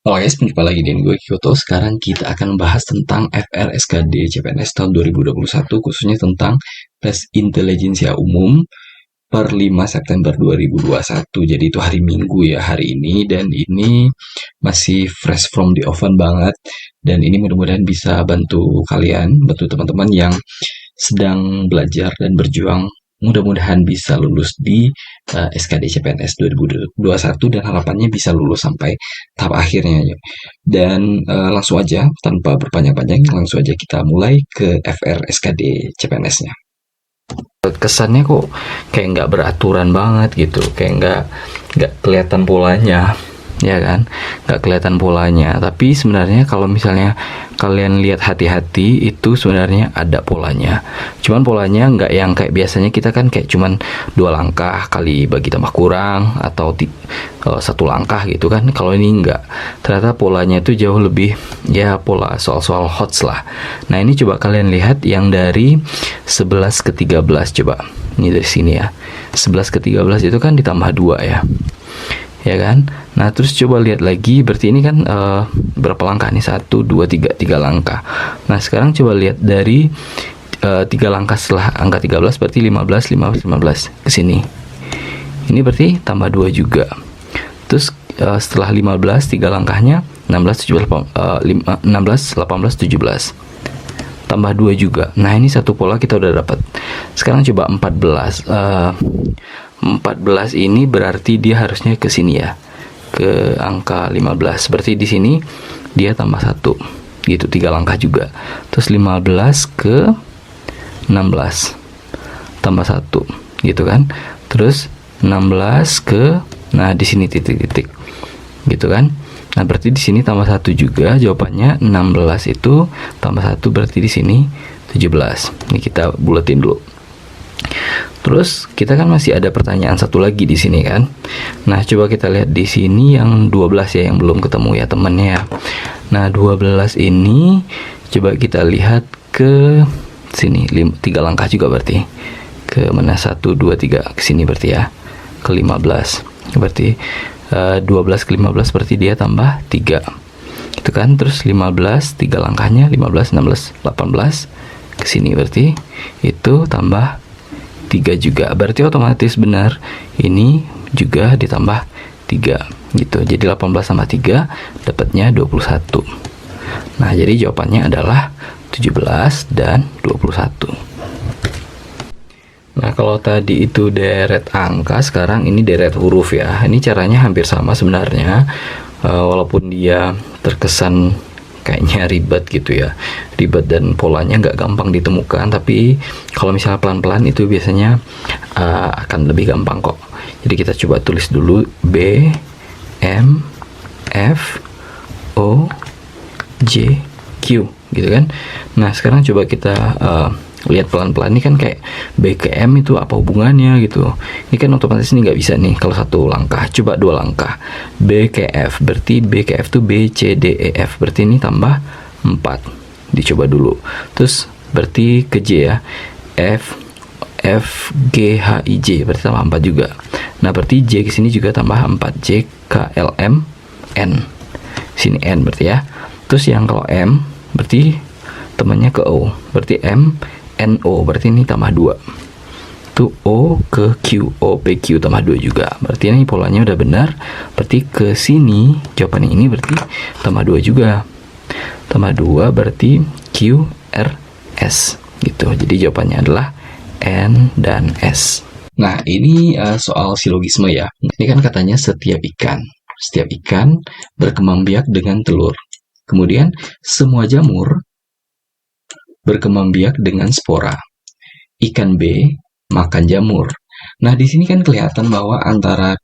Halo guys, berjumpa lagi dengan gue Kyoto. Sekarang kita akan membahas tentang FRSKD CPNS tahun 2021, khususnya tentang tes intelijensia umum per 5 September 2021. Jadi itu hari Minggu ya hari ini, dan ini masih fresh from the oven banget. Dan ini mudah-mudahan bisa bantu kalian, bantu teman-teman yang sedang belajar dan berjuang, mudah-mudahan bisa lulus di SKD CPNS 2021 dan harapannya bisa lulus sampai tahap akhirnya ya. Dan langsung aja tanpa berpanjang-panjang, langsung aja kita mulai ke FR SKD CPNS-nya. Kesannya kok kayak nggak beraturan banget gitu, kayak nggak kelihatan polanya, ya kan, nggak kelihatan polanya. Tapi sebenarnya kalau misalnya kalian lihat hati-hati, itu sebenarnya ada polanya. Cuman polanya nggak yang kayak biasanya kita kan kayak cuman 2 langkah kali bagi tambah kurang atau 1 langkah gitu kan. Kalau ini nggak, ternyata polanya itu jauh lebih ya pola soal-soal HOTS lah. Nah ini coba kalian lihat yang dari 11 ke 13, coba ini dari sini ya. 11 ke 13 itu kan ditambah 2 ya kan. Nah terus coba lihat lagi, berarti ini kan berapa langkah nih, 1, 2, 3 langkah. Nah sekarang coba lihat dari 3 langkah setelah angka 13, berarti 15 ke sini. Ini berarti tambah 2 juga. Terus setelah 15, 3 langkahnya 16, 18, 17 tambah 2 juga. Nah ini satu pola kita udah dapat. Sekarang coba 14. 14 ini berarti dia harusnya ke sini ya, ke angka 15. Berarti di sini dia tambah 1 gitu, 3 langkah juga. Terus 15 ke 16 tambah 1 gitu kan. Terus 16 ke, nah di sini titik-titik gitu kan. Nah berarti di sini tambah 1 juga. Jawabannya 16 itu tambah 1 berarti di sini 17. Ini kita buletin dulu. Terus kita kan masih ada pertanyaan satu lagi di sini kan. Nah coba kita lihat di sini yang 12 ya, yang belum ketemu ya temennya ya. Nah 12 ini coba kita lihat ke sini, 3 langkah juga berarti. Ke mana, 1, 2, 3 ke sini berarti ya, ke 15. Berarti 12 ke 15 berarti dia tambah 3 gitu kan. Terus 15, 3 langkahnya 15, 16, 18 ke sini, berarti itu tambah 3 juga. Berarti otomatis benar ini juga ditambah 3 gitu. Jadi 18 tambah 3 dapatnya 21. Nah jadi jawabannya adalah 17 dan 21. Nah kalau tadi itu deret angka, sekarang ini deret huruf ya. Ini caranya hampir sama sebenarnya, walaupun dia terkesan kayaknya ribet gitu ya, ribet dan polanya nggak gampang ditemukan. Tapi kalau misalnya pelan-pelan itu biasanya akan lebih gampang kok. Jadi kita coba tulis dulu B, M, F, O, J, Q gitu kan. Nah sekarang coba kita lihat pelan-pelan. Ini kan kayak B ke M itu apa hubungannya gitu. Ini kan otomatis ini nggak bisa nih kalau 1 langkah. Coba 2 langkah. B ke F, berarti B ke F tuh B, C, D, E, F. Berarti ini tambah 4. Dicoba dulu. Terus berarti ke J ya. F, G, H, I, J. Berarti tambah 4 juga. Nah berarti J ke sini juga tambah 4. J, K, L, M, N. Sini N berarti ya. Terus yang kalau M berarti temannya ke O. Berarti M, NO, berarti ini tambah 2. Tuh O ke Q, O, P, Q tambah 2 juga. Berarti ini polanya udah benar. Berarti ke sini jawabannya ini berarti tambah 2 juga. Tambah 2 berarti Q, R, S gitu. Jadi jawabannya adalah N dan S. Nah ini soal silogisme ya. Ini kan katanya setiap ikan berkembang biak dengan telur. Kemudian semua jamur berkembang biak dengan spora. Ikan B makan jamur. Nah, di sini kan kelihatan bahwa antara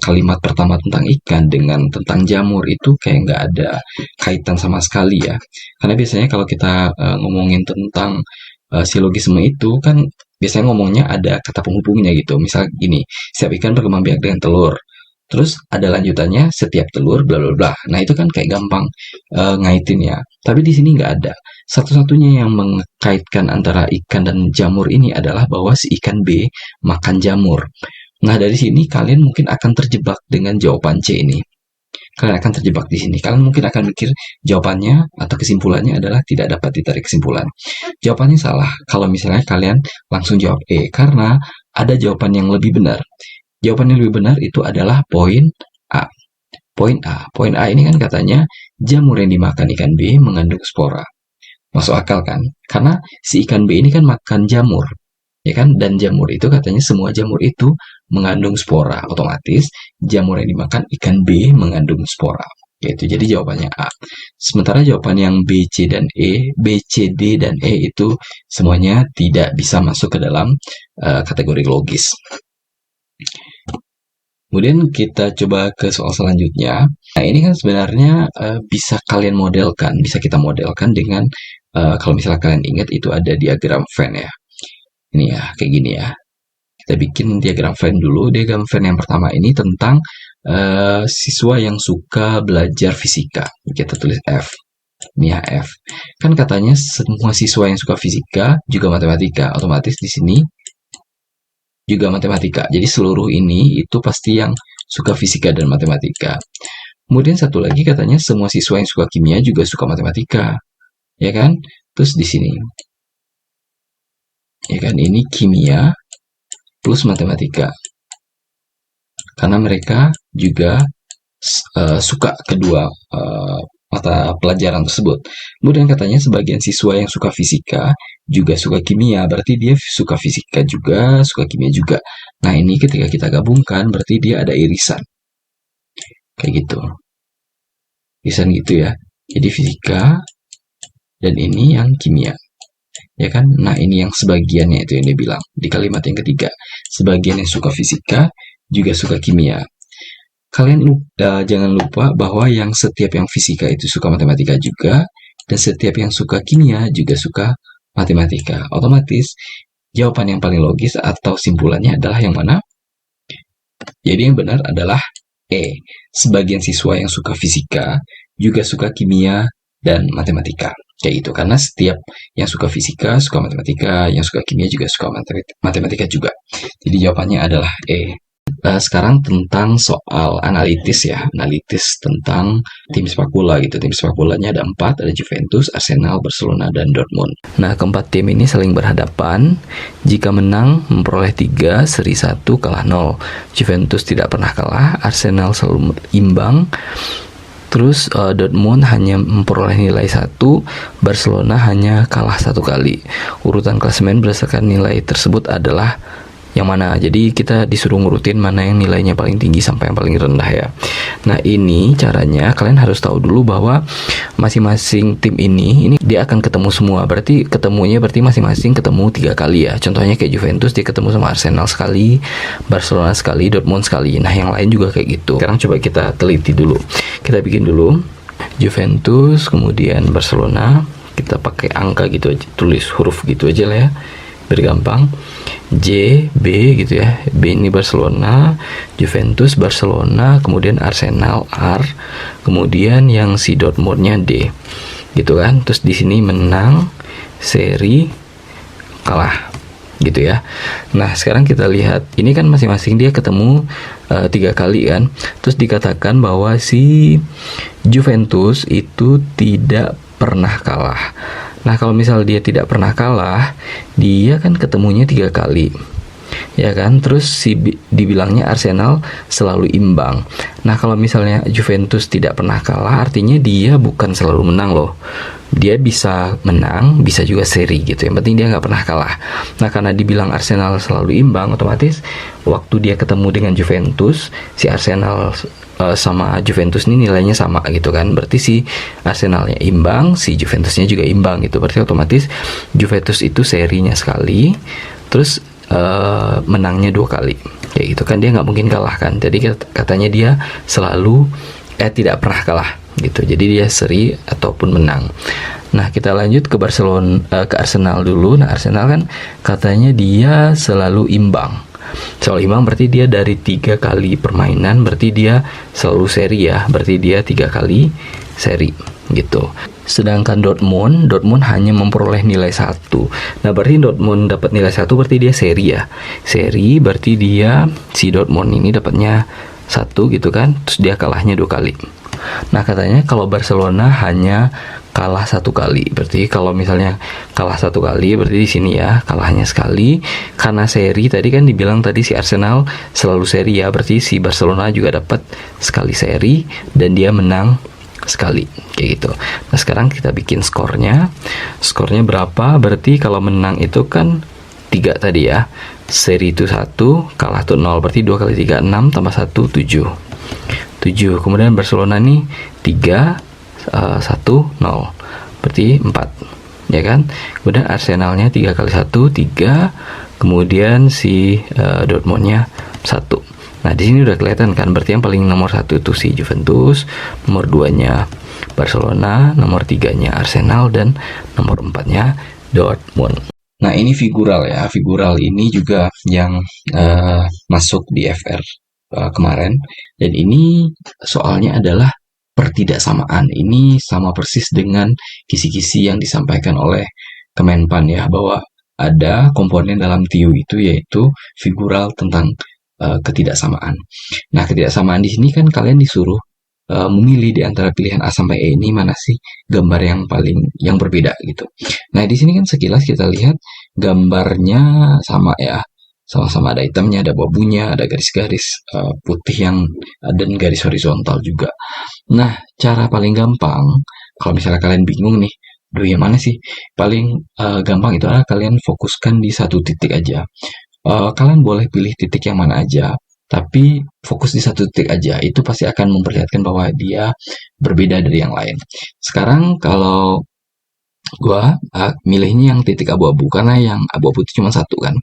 kalimat pertama tentang ikan dengan tentang jamur itu kayak nggak ada kaitan sama sekali ya. Karena biasanya kalau kita ngomongin tentang silogisme itu kan biasanya ngomongnya ada kata penghubungnya gitu. Misal gini, setiap ikan berkembang biak dengan telur. Terus ada lanjutannya setiap telur bla bla bla. Nah itu kan kayak gampang ngaitin ya. Tapi di sini nggak ada. Satu-satunya yang mengkaitkan antara ikan dan jamur ini adalah bahwa si ikan B makan jamur. Nah dari sini kalian mungkin akan terjebak dengan jawaban C ini. kalian akan terjebak di sini. Kalian mungkin akan mikir jawabannya atau kesimpulannya adalah tidak dapat ditarik kesimpulan. Jawabannya salah kalau misalnya kalian langsung jawab E, karena ada jawaban yang lebih benar. Jawaban yang lebih benar itu adalah poin A. Poin A. Poin A ini kan katanya jamur yang dimakan ikan B mengandung spora. Masuk akal kan? Karena si ikan B ini kan makan jamur, ya kan? Dan jamur itu katanya semua jamur itu mengandung spora. Otomatis jamur yang dimakan ikan B mengandung spora. Yaitu jadi jawabannya A. Sementara jawaban yang B, C, dan E, B, C, D, dan E itu semuanya tidak bisa masuk ke dalam kategori logis. Kemudian kita coba ke soal selanjutnya. Nah, ini kan sebenarnya bisa kalian modelkan, bisa kita modelkan dengan kalau misalnya kalian ingat itu ada diagram Venn ya. Ini ya, kayak gini ya. Kita bikin diagram Venn dulu. Diagram Venn yang pertama ini tentang siswa yang suka belajar fisika. Kita tulis F. Ini ya F. Kan katanya semua siswa yang suka fisika juga matematika. Otomatis di sini juga matematika. Jadi seluruh ini itu pasti yang suka fisika dan matematika. Kemudian satu lagi katanya semua siswa yang suka kimia juga suka matematika. Ya kan? Terus di sini. Ya kan, ini kimia plus matematika. Karena mereka juga suka kedua mata pelajaran tersebut. Kemudian katanya sebagian siswa yang suka fisika juga suka kimia, berarti dia suka fisika juga, suka kimia juga. Nah, ini ketika kita gabungkan berarti dia ada irisan. Kayak gitu. Irisan gitu ya. Jadi fisika dan ini yang kimia. Ya kan? Nah, ini yang sebagiannya itu yang dia bilang di kalimat yang ketiga. Sebagian yang suka fisika juga suka kimia. Kalian jangan lupa bahwa setiap yang fisika itu suka matematika juga, dan setiap yang suka kimia juga suka matematika. Otomatis, jawaban yang paling logis atau simpulannya adalah yang mana? Jadi yang benar adalah E. Sebagian siswa yang suka fisika juga suka kimia dan matematika. Kayak gitu, karena setiap yang suka fisika suka matematika, yang suka kimia juga suka matematika juga. Jadi jawabannya adalah E. Sekarang tentang soal analitis ya, analitis tentang tim sepak bola gitu. Tim sepak bolanya ada 4, ada Juventus, Arsenal, Barcelona, dan Dortmund. Nah, keempat tim ini saling berhadapan. Jika menang memperoleh 3, seri 1, kalah 0. Juventus tidak pernah kalah, Arsenal selalu imbang. Terus Dortmund hanya memperoleh nilai 1, Barcelona hanya kalah 1 kali. Urutan klasemen berdasarkan nilai tersebut adalah yang mana? Jadi kita disuruh ngurutin mana yang nilainya paling tinggi sampai yang paling rendah ya. Nah, ini caranya kalian harus tahu dulu bahwa masing-masing tim ini dia akan ketemu semua. Berarti ketemunya masing-masing ketemu 3 kali ya. Contohnya kayak Juventus dia ketemu sama Arsenal sekali, Barcelona sekali, Dortmund sekali. Nah, yang lain juga kayak gitu. Sekarang coba kita teliti dulu. Kita bikin dulu Juventus, kemudian Barcelona. Kita pakai angka gitu aja, tulis huruf gitu aja lah ya, biar gampang. J, B gitu ya. B ini Barcelona, Juventus, Barcelona, kemudian Arsenal, R, kemudian yang si Dortmundnya D. Gitu kan. Terus di sini menang, seri, kalah. Gitu ya. Nah, sekarang kita lihat. Ini kan masing-masing dia ketemu 3 kali kan. Terus dikatakan bahwa si Juventus itu tidak pernah kalah. Nah, kalau misal dia tidak pernah kalah, dia kan ketemunya 3 kali. Ya kan? Terus dibilangnya Arsenal selalu imbang. Nah, kalau misalnya Juventus tidak pernah kalah, artinya dia bukan selalu menang loh. Dia bisa menang, bisa juga seri gitu. Yang penting dia nggak pernah kalah. Nah, karena dibilang Arsenal selalu imbang, otomatis waktu dia ketemu dengan Juventus, si Arsenal sama Juventus ini nilainya sama gitu kan. Berarti si Arsenalnya imbang, si Juventusnya juga imbang gitu. Berarti otomatis Juventus itu serinya sekali, terus menangnya 2 kali. Kayak gitu kan, dia nggak mungkin kalah kan. Jadi katanya dia selalu tidak pernah kalah gitu. Jadi dia seri ataupun menang. Nah, kita lanjut ke ke Arsenal dulu. Nah, Arsenal kan katanya dia selalu imbang. Selalu imbang berarti dia dari 3 kali permainan, berarti dia selalu seri ya. Berarti dia 3 kali seri gitu. Sedangkan Dortmund hanya memperoleh nilai 1. Nah, berarti Dortmund dapat nilai 1 berarti dia seri ya. Seri berarti dia si Dortmund ini dapatnya 1 gitu kan. Terus dia kalahnya 2 kali. Nah, katanya kalau Barcelona hanya kalah 1 kali. Berarti kalau misalnya kalah 1 kali, berarti di sini ya kalahnya sekali. Karena seri tadi kan dibilang tadi si Arsenal selalu seri ya, berarti si Barcelona juga dapat sekali seri dan dia menang sekali kayak gitu. Nah, sekarang kita bikin skornya. Skornya berapa? Berarti kalau menang itu kan 3 tadi ya. Seri itu 1, kalah tuh 0. Berarti 2 kali 3 6 tambah 1 7. 7. Kemudian Barcelona nih 3 1 0. Berarti 4. Ya kan? Kemudian Arsenalnya 3 kali 1 3. Kemudian si Dortmundnya 1. Nah, di sini udah kelihatan kan, berarti yang paling nomor 1 itu si Juventus, nomor 2-nya Barcelona, nomor 3-nya Arsenal, dan nomor 4-nya Dortmund. Nah, ini figural ya. Figural ini juga yang masuk di FR kemarin. Dan ini soalnya adalah pertidaksamaan. Ini sama persis dengan kisi-kisi yang disampaikan oleh Kemenpan ya, bahwa ada komponen dalam TIU itu yaitu figural tentang ketidaksamaan. Nah, ketidaksamaan di sini kan kalian disuruh memilih di antara pilihan A sampai E ini mana sih gambar yang berbeda gitu. Nah, di sini kan sekilas kita lihat gambarnya sama ya. Sama-sama ada hitamnya, ada abu-abunya, ada garis-garis putih dan garis horizontal juga. Nah, cara paling gampang kalau misalnya kalian bingung nih, yang mana sih? Paling gampang itu adalah kalian fokuskan di satu titik aja. Kalian boleh pilih titik yang mana aja, tapi fokus di satu titik aja. Itu pasti akan memperlihatkan bahwa dia berbeda dari yang lain. Sekarang kalau gua milihnya yang titik abu-abu, karena yang abu-abu itu cuma 1 kan.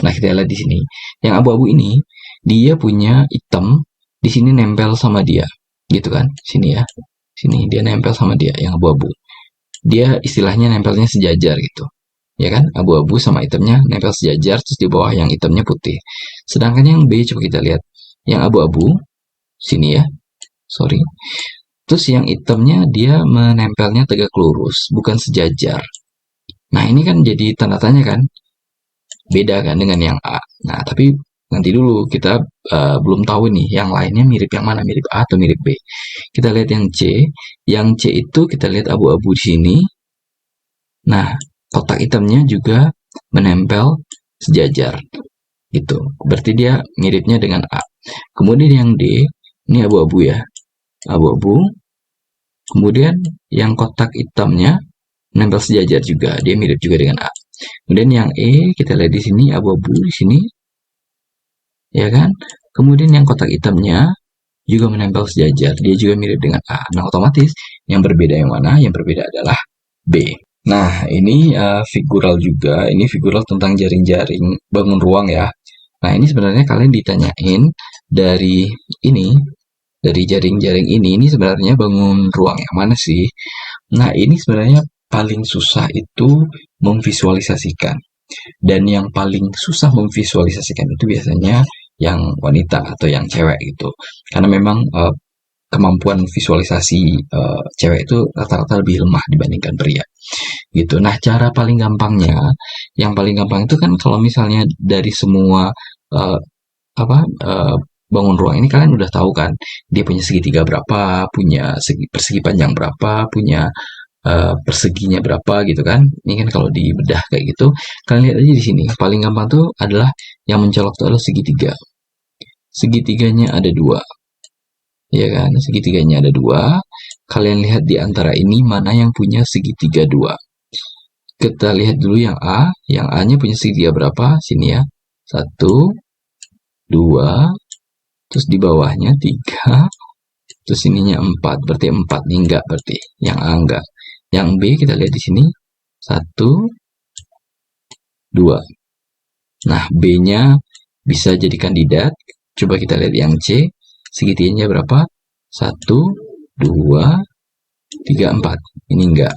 Nah, kita lihat di sini. Yang abu-abu ini dia punya hitam di sini nempel sama dia. Gitu kan? Sini ya. Sini dia nempel sama dia yang abu-abu. Dia istilahnya nempelnya sejajar gitu. Ya kan, abu-abu sama hitamnya nempel sejajar, terus di bawah yang hitamnya putih. Sedangkan yang B coba kita lihat, yang abu-abu sini ya, sorry. Terus yang hitamnya dia menempelnya tegak lurus, bukan sejajar. Nah, ini kan jadi tanda tanya kan, beda kan dengan yang A. Nah, tapi nanti dulu kita belum tahu nih yang lainnya mirip yang mana, mirip A atau mirip B. Kita lihat yang C. Yang C itu kita lihat abu-abu di sini. Nah, kotak hitamnya juga menempel sejajar gitu. Berarti dia miripnya dengan A. Kemudian yang D, ini abu-abu ya. Abu-abu. Kemudian yang kotak hitamnya menempel sejajar juga, dia mirip juga dengan A. Kemudian yang E, kita lihat di sini abu-abu di sini. Ya kan? Kemudian yang kotak hitamnya juga menempel sejajar, dia juga mirip dengan A. Nah, otomatis yang berbeda yang mana? Yang berbeda adalah B. Nah, ini figural juga. Ini figural tentang jaring-jaring bangun ruang ya. Nah, ini sebenarnya kalian ditanyain dari jaring-jaring ini sebenarnya bangun ruang yang mana sih? Nah, ini sebenarnya paling susah itu memvisualisasikan. Dan yang paling susah memvisualisasikan itu biasanya yang wanita atau yang cewek gitu. Karena memang kemampuan visualisasi cewek itu rata-rata lebih lemah dibandingkan pria gitu. Nah, cara paling gampangnya, yang paling gampang itu kan kalau misalnya dari semua bangun ruang ini kalian udah tahu kan, dia punya segitiga berapa, punya persegi panjang berapa, punya perseginya berapa gitu kan. Ini kan kalau dibedah kayak gitu, kalian lihat aja di sini. Paling gampang tuh adalah yang mencolok itu adalah segitiga. Segitiganya ada 2. Ya kan, segitiganya ada 2. Kalian lihat di antara ini mana yang punya segitiga 2. Kita lihat dulu yang A. Yang A-nya punya segitiga berapa? Sini ya. 1, 2, terus di bawahnya 3, terus ininya 4. Berarti 4 nih enggak berarti. Yang A enggak. Yang B kita lihat di sini. 1, 2. Nah, B-nya bisa jadi kandidat. Coba kita lihat yang C. Segitiganya berapa? 1, 2, 3, 4. Ini enggak.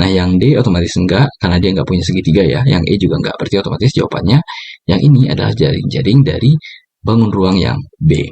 Nah, yang D otomatis enggak, karena dia enggak punya segitiga ya. Yang E juga enggak. Berarti otomatis jawabannya yang ini adalah jaring-jaring dari bangun ruang yang B.